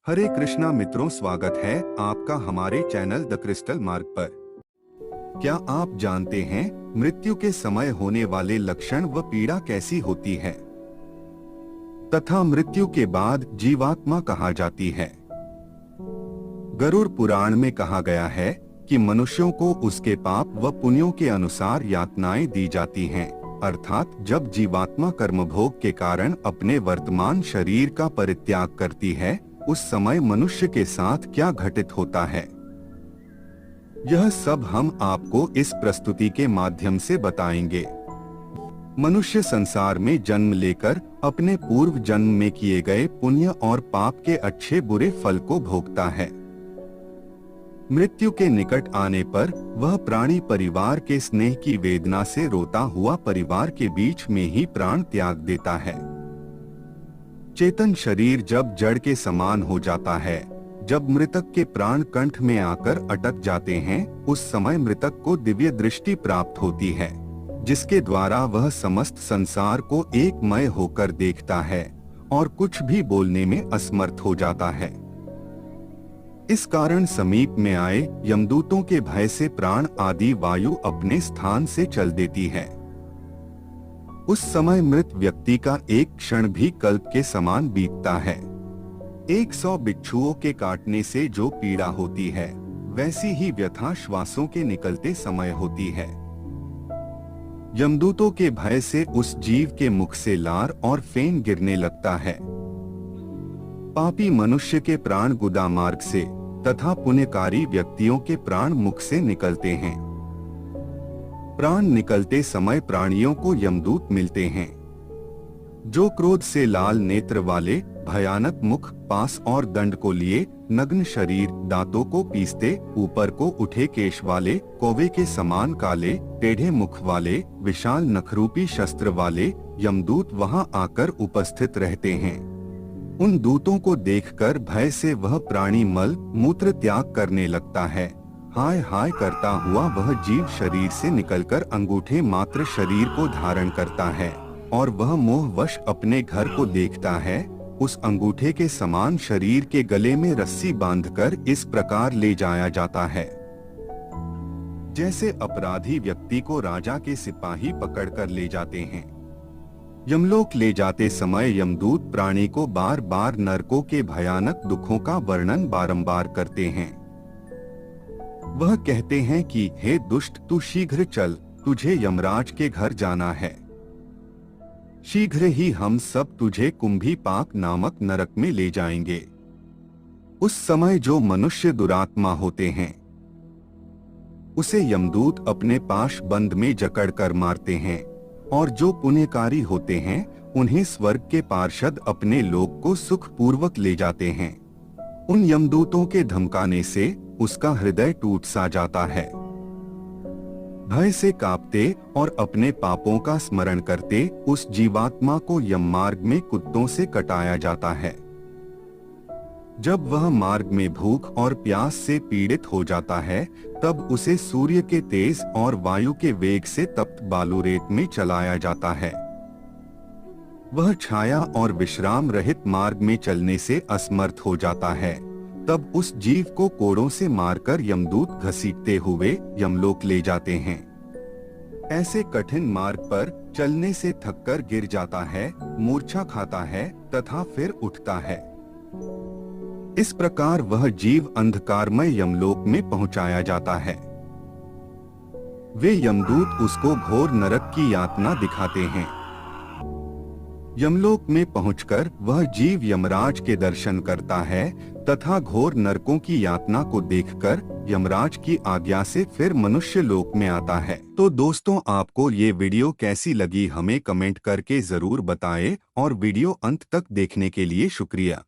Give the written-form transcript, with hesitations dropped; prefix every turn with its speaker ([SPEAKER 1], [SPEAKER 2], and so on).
[SPEAKER 1] हरे कृष्णा मित्रों, स्वागत है आपका हमारे चैनल द क्रिस्टल मार्ग पर। क्या आप जानते हैं मृत्यु के समय होने वाले लक्षण व पीड़ा कैसी होती है तथा मृत्यु के बाद जीवात्मा कहा जाती है। गरुड़ पुराण में कहा गया है कि मनुष्यों को उसके पाप व पुण्यों के अनुसार यातनाएं दी जाती हैं, अर्थात जब जीवात्मा कर्मभोग के कारण अपने वर्तमान शरीर का परित्याग करती है, उस समय मनुष्य के साथ क्या घटित होता है, यह सब हम आपको इस प्रस्तुति के माध्यम से बताएंगे। मनुष्य संसार में जन्म लेकर अपने पूर्व जन्म में किए गए पुण्य और पाप के अच्छे बुरे फल को भोगता है। मृत्यु के निकट आने पर वह प्राणी परिवार के स्नेह की वेदना से रोता हुआ परिवार के बीच में ही प्राण त्याग देता है। चेतन शरीर जब जड़ के समान हो जाता है, जब मृतक के प्राण कंठ में आकर अटक जाते हैं, उस समय मृतक को दिव्य दृष्टि प्राप्त होती है, जिसके द्वारा वह समस्त संसार को एकमय होकर देखता है और कुछ भी बोलने में असमर्थ हो जाता है। इस कारण समीप में आए यमदूतों के भय से प्राण आदि वायु अपने स्थान से चल देती है। उस समय मृत व्यक्ति का एक क्षण भी कल्प के समान बीतता है। 100 बिच्छुओं के काटने से जो पीड़ा होती है, वैसी ही व्यथा श्वासों के निकलते समय होती है। यमदूतों के भय से उस जीव के मुख से लार और फेन गिरने लगता है। पापी मनुष्य के प्राण गुदा मार्ग से तथा पुण्यकारी व्यक्तियों के प्राण मुख से निकलते हैं। प्राण निकलते समय प्राणियों को यमदूत मिलते हैं, जो क्रोध से लाल नेत्र वाले, भयानक मुख, पास और दंड को लिए, नग्न शरीर, दांतों को पीसते, ऊपर को उठे केश वाले, कौवे के समान काले, टेढ़े मुख वाले, विशाल नखरूपी शस्त्र वाले यमदूत वहां आकर उपस्थित रहते हैं। उन दूतों को देखकर भय से वह प्राणी मल मूत्र त्याग करने लगता है। हाय हाय करता हुआ वह जीव शरीर से निकलकर अंगूठे मात्र शरीर को धारण करता है और वह मोहवश अपने घर को देखता है। उस अंगूठे के समान शरीर के गले में रस्सी बांधकर इस प्रकार ले जाया जाता है, जैसे अपराधी व्यक्ति को राजा के सिपाही पकड़कर ले जाते हैं। यमलोक ले जाते समय यमदूत प्राणी को बार बार नरकों के भयानक दुखों का वर्णन बारंबार करते हैं। वह कहते हैं कि हे दुष्ट, तू शीघ्र चल, तुझे यमराज के घर जाना है। शीघ्र ही हम सब तुझे कुंभीपाक नामक नरक में ले जाएंगे। उस समय जो मनुष्य दुरात्मा होते हैं, उसे यमदूत अपने पाश बंद में जकड़कर मारते हैं, और जो पुण्यकारी होते हैं उन्हें स्वर्ग के पार्षद अपने लोक को सुख पूर्वक ले जाते हैं। उन यमदूतों के धमकाने से उसका हृदय टूट सा जाता है। भय से कांपते और अपने पापों का स्मरण करते उस जीवात्मा को यम मार्ग में कुत्तों से कटाया जाता है। जब वह मार्ग में भूख और प्यास से पीड़ित हो जाता है, तब उसे सूर्य के तेज और वायु के वेग से तप्त बालू रेत में चलाया जाता है। वह छाया और विश्राम रहित मार्ग में चलने से असमर्थ हो जाता है। तब उस जीव को कोड़ों से मारकर यमदूत घसीटते हुए यमलोक ले जाते हैं। ऐसे कठिन मार्ग पर चलने से थककर गिर जाता है, मूर्छा खाता है तथा फिर उठता है। इस प्रकार वह जीव अंधकारमय यमलोक में पहुंचाया जाता है। वे यमदूत उसको घोर नरक की यातना दिखाते हैं। यमलोक में पहुंचकर वह जीव यमराज के दर्शन करता है तथा घोर नरकों की यातना को देखकर यमराज की आज्ञा से फिर मनुष्य लोक में आता है। तो दोस्तों, आपको ये वीडियो कैसी लगी हमें कमेंट करके जरूर बताएं और वीडियो अंत तक देखने के लिए शुक्रिया।